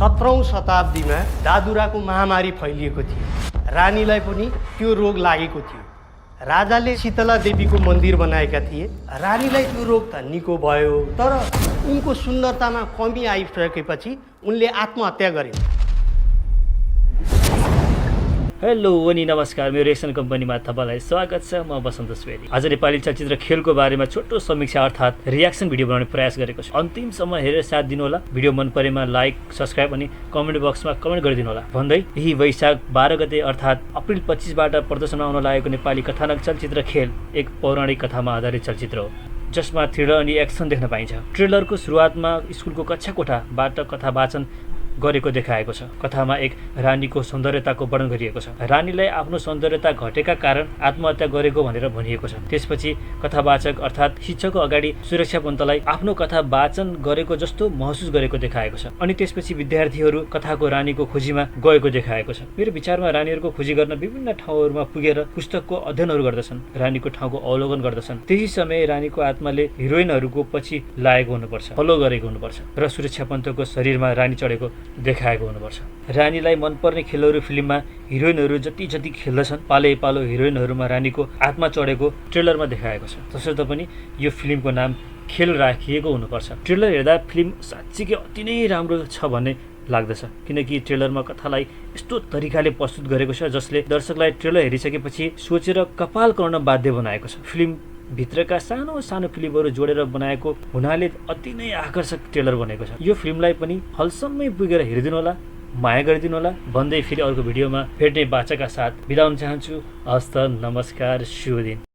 17औं शताब्दीमा दादुराको महामारी फैलिएको थियो। रानीलाई पनि त्यो रोग लागेको थियो। राजाले शीतला देवीको मन्दिर बनाएका थिए। रानीलाई त्यो रोग त निको भयो, तर उनको सुन्दरतामा कमी आइसकेपछि उनले आत्महत्या गरिन्। हेलो अनि नमस्कार, मेरो रिएक्सन कम्पनीमा तपाईँलाई स्वागत छ। म बसन्त सुवेदी। आज नेपाली चलचित्र खेलको बारेमा छोटो समीक्षा अर्थात् रियाक्सन भिडियो बनाउने प्रयास गरेको छु। अन्तिमसम्म हेरेर साथ दिनु होला। भिडियो मन परेमा लाइक, सब्स्क्राइब अनि कमेन्ट बक्समा कमेन्ट गरिदिनु होला भन्दै यही वैशाख 12 गते अर्थात् अप्रिल 25 बाट प्रदर्शनमा आउन लागेको नेपाली कथानक चलचित्र खेल एक पौराणिक कथामा आधारित चलचित्र हो, जसमा थ्रिलर अनि एक्सन देख्न पाइन्छ। ट्रेलरको सुरुवातमा स्कुलको कक्षा कोठाबाट कथा वाचन गरेको देखाएको छ। कथामा एक रानीको सौन्दर्यताको वर्णन गरिएको छ। रानीलाई आफ्नो सौन्दर्यता घटेका कारण आत्महत्या गरेको भनेर भनिएको छ। त्यसपछि कथावाचक अर्थात् शिक्षकको अगाडि सुरक्षा पन्तलाई आफ्नो कथा वाचन गरेको जस्तो महसुस गरेको देखाएको छ। अनि त्यसपछि विद्यार्थीहरू कथाको रानीको खोजीमा गएको देखाएको छ। मेरो विचारमा रानीहरूको खोजी गर्न विभिन्न ठाउँहरूमा पुगेर पुस्तकको अध्ययनहरू गर्दछन्, रानीको ठाउँको अवलोकन गर्दछन्। त्यही समय रानीको आत्माले हिरोइनहरूको पछि लागेको हुनुपर्छ, फलो गरेको हुनुपर्छ र सुरक्षा पन्तको शरीरमा रानी चढेको देखाएको हुनुपर्छ। रानीलाई मनपर्ने खेलहरू फिल्ममा हिरोइनहरू जति जति खेल्दछन्, पालै पालो हिरोइनहरूमा रानीको आत्मा चढेको ट्रेलरमा देखाएको छ। तसर्थ पनि यो फिल्मको नाम खेल राखिएको हुनुपर्छ। ट्रेलर हेर्दा फिल्म साँच्चीकै अति नै राम्रो छ भन्ने लाग्दछ, किनकि ट्रेलरमा कथालाई यस्तो तरिकाले प्रस्तुत गरेको छ जसले दर्शकलाई ट्रेलर हेरिसकेपछि सोचेर कपाल गर्न बाध्य बनाएको छ। फिल्म भित्रका सानो सानो क्लिपहरू जोडेर बनाएको हुनाले अति नै आकर्षक ट्रेलर बनेको छ। यो फिल्मलाई पनि हलसम्मै पुगेर हेरिदिनु होला, माया गरिदिनु होला भन्दै फेरि अर्को भिडियोमा भेट्ने बाचाका साथ बिदा हुन चाहन्छु। हस्त नमस्कार, शुभ दिन।